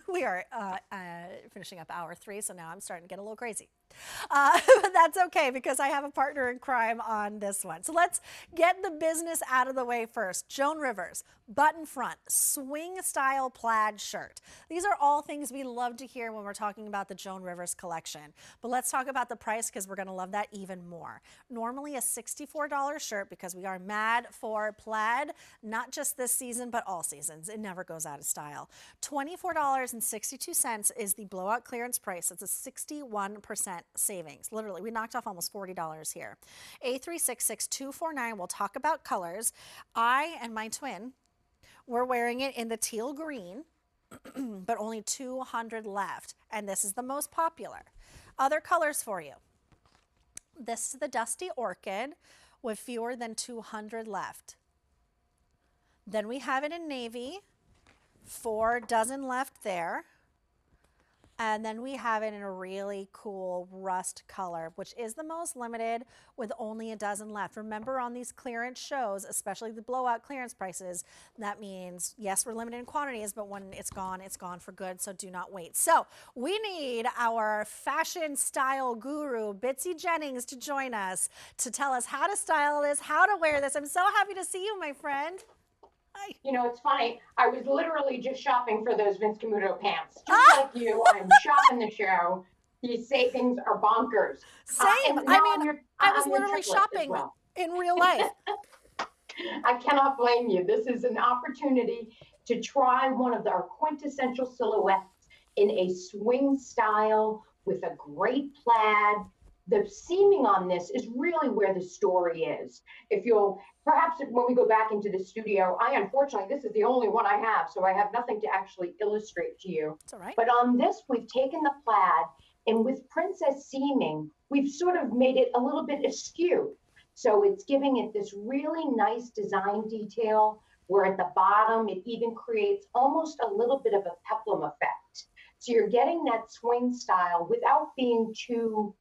We are finishing up hour 3, so now I'm starting to get a little crazy. But that's okay because I have a partner in crime on this one. So let's get the business out of the way first. Joan Rivers, button front, swing style plaid shirt. These are all things we love to hear when we're talking about the Joan Rivers collection. But let's talk about the price because we're going to love that even more. Normally a $64 shirt because we are mad for plaid, not just this season, but all seasons. It never goes out of style. $24.62 is the blowout clearance price. It's a 61% savings. Literally, we knocked off almost $40 here. A366249, we'll talk about colors. I and my twin, we're wearing it in the teal green, but only 200 left. And this is the most popular. Other colors for you. This is the Dusty Orchid with fewer than 200 left. Then we have it in navy, 4 dozen left there. And then we have it in a really cool rust color, which is the most limited with only a dozen left. Remember on these clearance shows, especially the blowout clearance prices, that means, yes, we're limited in quantities, but when it's gone for good, so do not wait. So we need our fashion style guru, Bitsy Jennings, to join us to tell us how to style this, how to wear this. I'm so happy to see you, my friend. Hi. You know, it's funny. I was literally just shopping for those Vince Camuto pants. Just like you, I'm shopping the show. These savings are bonkers. Same. I was literally shopping in real life. I cannot blame you. This is an opportunity to try one of our quintessential silhouettes in a swing style with a great plaid. The seaming on this is really where the story is. If you'll, perhaps when we go back into the studio, unfortunately, this is the only one I have, so I have nothing to actually illustrate to you. That's all right. But on this, we've taken the plaid, and with princess seaming, we've sort of made it a little bit askew. So it's giving it this really nice design detail, where at the bottom, it even creates almost a little bit of a peplum effect. So you're getting that swing style without being too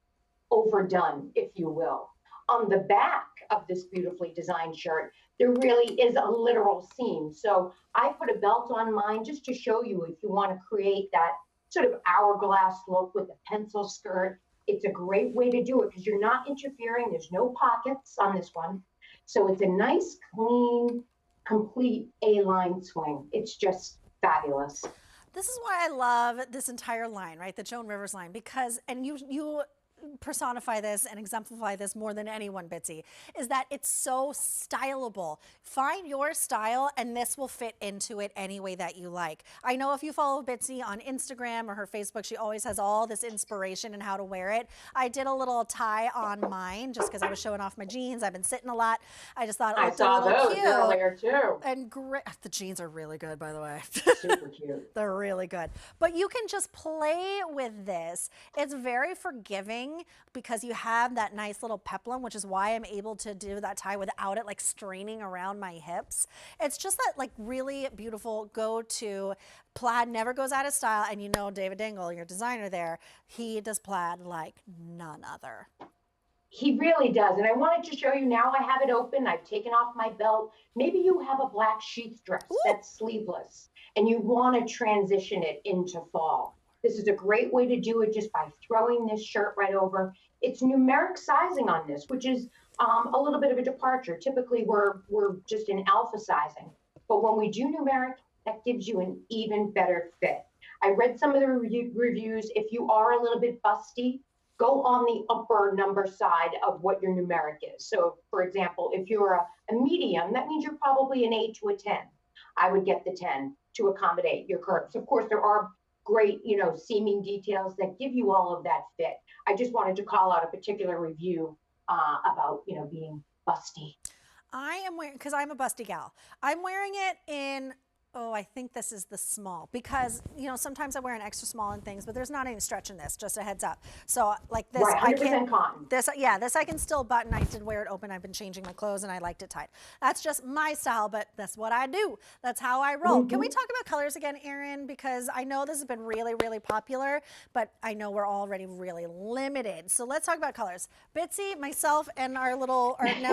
overdone, if you will. On the back of this beautifully designed shirt, there really is a literal seam. So I put a belt on mine just to show you if you want to create that sort of hourglass look with a pencil skirt. It's a great way to do it because you're not interfering. There's no pockets on this one. So it's a nice, clean, complete A-line swing. It's just fabulous. This is why I love this entire line, right? The Joan Rivers line, because, and you personify this and exemplify this more than anyone, Bitsy, is that it's so stylable. Find your style and this will fit into it any way that you like. I know if you follow Bitsy on Instagram or her Facebook, she always has all this inspiration in how to wear it. I did a little tie on mine just because I was showing off my jeans. I've been sitting a lot. I just thought it looked a little cute. Earlier too. And great. The jeans are really good, by the way. Super cute. They're really good. But you can just play with this. It's very forgiving because you have that nice little peplum, which is why I'm able to do that tie without it like straining around my hips. It's just that like really beautiful go-to. Plaid never goes out of style, and you know David Dingle, your designer there, he does plaid like none other. He really does. And I wanted to show you now. I have it open. I've taken off my belt. Maybe you have a black sheath dress that's sleeveless and you want to transition it into fall. This is a great way to do it just by throwing this shirt right over. It's numeric sizing on this, which is a little bit of a departure. Typically, we're just in alpha sizing. But when we do numeric, that gives you an even better fit. I read some of the reviews. If you are a little bit busty, go on the upper number side of what your numeric is. So, for example, if you're a medium, that means you're probably an 8 to a 10. I would get the 10 to accommodate your curves. Of course, there are great, seaming details that give you all of that fit. I just wanted to call out a particular review about, being busty. I am wearing, because I'm a busty gal, I'm wearing it in, I think this is the small, because, sometimes I wear an extra small and things, but there's not any stretch in this, just a heads up. So like this, right, 100% cotton. This I can still button. I did wear it open. I've been changing my clothes and I liked it tight. That's just my style, but that's what I do. That's how I roll. Can we talk about colors again, Erin? Because I know this has been really, really popular, but I know we're already really limited. So let's talk about colors. Bitsy, myself, and now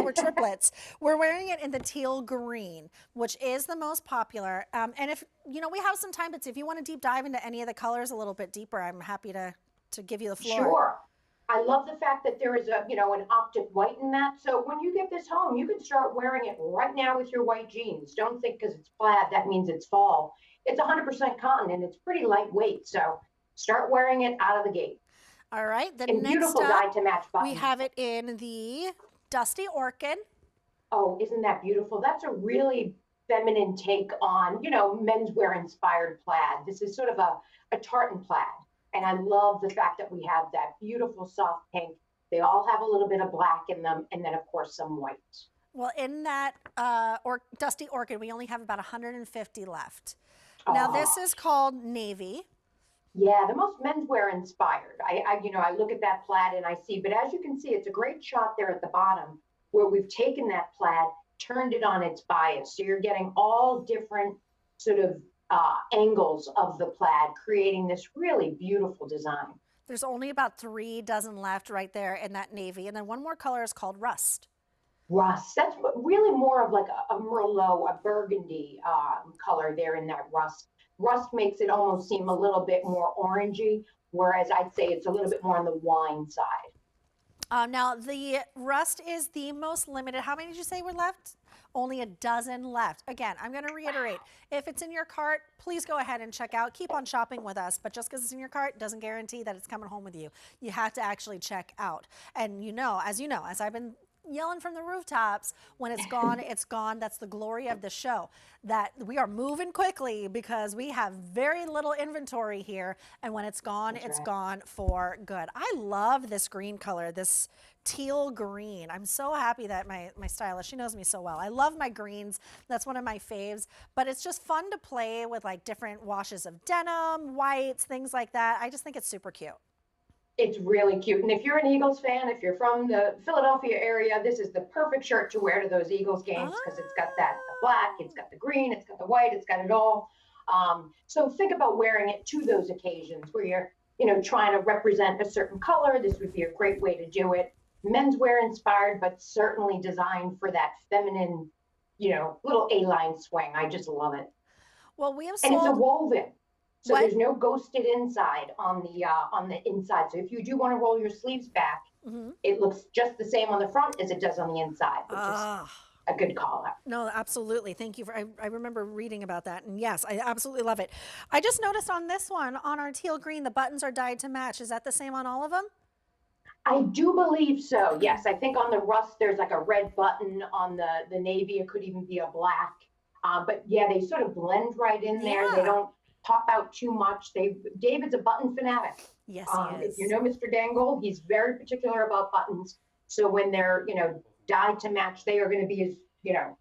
we're triplets. We're wearing it in the teal green, which is the most popular. And if, you know, we have some time, but if you want to deep dive into any of the colors a little bit deeper, I'm happy to give you the floor. Sure. I love the fact that there is a, you know, an optic white in that. So when you get this home, you can start wearing it right now with your white jeans. Don't think because it's plaid, that means it's fall. It's 100% cotton and it's pretty lightweight. So start wearing it out of the gate. All right. The And next beautiful up, dyed to match buttons. we have it in the Dusty Orchid. Oh, isn't that beautiful? That's a really feminine take on, you know, menswear inspired plaid. This is sort of a tartan plaid. And I love the fact that we have that beautiful soft pink. They all have a little bit of black in them. And then, of course, some white. Well, in that Dusty Orchid, we only have about 150 left. Now, this is called Navy. Yeah, the most menswear inspired. You know, I look at that plaid and I see, but as you can see, it's a great shot there at the bottom where we've taken that plaid, turned it on its bias. So you're getting all different sort of angles of the plaid, creating this really beautiful design. There's only about 3 dozen left right there in that navy. And then one more color is called Rust. Rust, that's really more of like a Merlot, a burgundy color there in that rust. Rust makes it almost seem a little bit more orangey, whereas I'd say it's a little bit more on the wine side. Now, the Rust is the most limited. How many did you say were left? Only a dozen left. Again, I'm going to reiterate, if it's in your cart, please go ahead and check out. Keep on shopping with us, but just because it's in your cart doesn't guarantee that it's coming home with you. You have to actually check out. And you know, as I've been yelling from the rooftops, when it's gone, it's gone. That's the glory of the show, that we are moving quickly because we have very little inventory here. And when it's gone, it's gone for good. I love this green color, this teal green. I'm so happy that my stylist, she knows me so well. I love my greens. That's one of my faves, but it's just fun to play with like different washes of denim, whites, things like that. I just think it's super cute. It's really cute. And if you're an Eagles fan, if you're from the Philadelphia area, this is the perfect shirt to wear to those Eagles games because it's got the black, it's got the green, it's got the white, it's got it all. So think about wearing it to those occasions where you're, you know, trying to represent a certain color. This would be a great way to do it. Menswear inspired, but certainly designed for that feminine, you know, little A-line swing. I just love it. Well, we have and it's a woven. So there's no ghosted inside on the inside. So if you do want to roll your sleeves back, it looks just the same on the front as it does on the inside, which is a good call out. No, absolutely. Thank you. I remember reading about that. And yes, I absolutely love it. I just noticed on this one, on our teal green, the buttons are dyed to match. Is that the same on all of them? I do believe so. Yes. I think on the Rust, there's like a red button. On the navy, it could even be a black. But yeah, they sort of blend right in there. They don't pop out too much. David's a button fanatic. Yes, he is. If you know Mr. Dangle, he's very particular about buttons. So when they're, you know, dyed to match, they are going to be as, you know,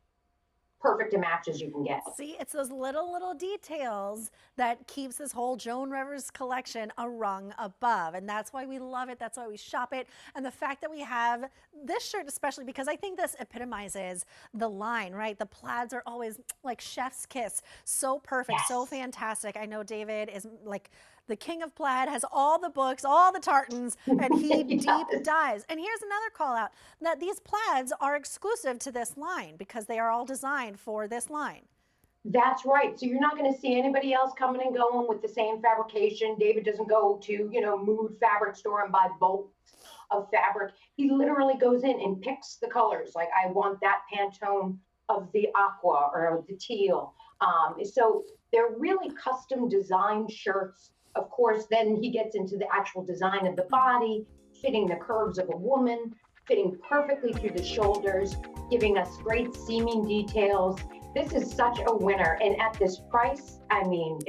perfect a match as you can get. See, it's those little details that keeps this whole Joan Rivers collection a rung above. And that's why we love it. That's why we shop it. And the fact that we have this shirt, especially because I think this epitomizes the line, right? The plaids are always like chef's kiss. So perfect, so fantastic. I know David is like the king of plaid, has all the books, all the tartans, and he deep dives. And here's another call out, that these plaids are exclusive to this line because they are all designed for this line. That's right. So you're not going to see anybody else coming and going with the same fabrication. David doesn't go to, you know, Mood fabric store and buy bolts of fabric. He literally goes in and picks the colors. Like, I want that Pantone of the aqua or the teal. So they're really custom designed shirts. Of course, then he gets into the actual design of the body, fitting the curves of a woman, fitting perfectly through the shoulders, giving us great seaming details. This is such a winner. And at this price, I mean,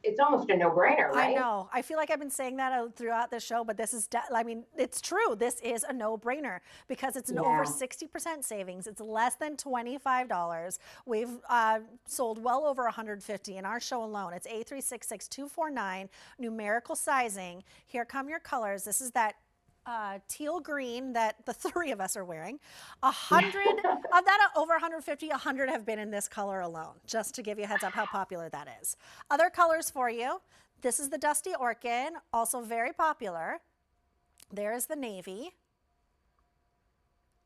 it's almost a no-brainer, right? I know. I feel like I've been saying that throughout the show, but this is, I mean, it's true. This is a no-brainer because it's an over 60% savings. It's less than $25. We've sold well over 150 in our show alone. It's A366249, numerical sizing. Here come your colors. This is that teal green that the 3 of us are wearing. 100 of that, over 150, 100 have been in this color alone, just to give you a heads up how popular that is. Other colors for you. This is the Dusty Orchid, also very popular. There is the navy.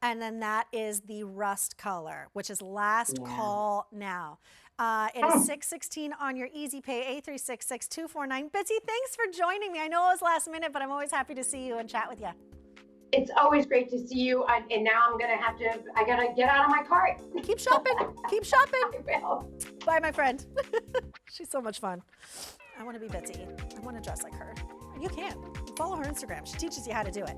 And then that is the rust color, which is last call now. It is $6.16 on your easy pay, A366249. Bitsy, thanks for joining me. I know it was last minute, but I'm always happy to see you and chat with you. It's always great to see you. And now I got to get out of my cart. Keep shopping. Keep shopping. I will. Bye, my friend. She's so much fun. I want to be Bitsy. I want to dress like her. You can. Follow her Instagram. She teaches you how to do it.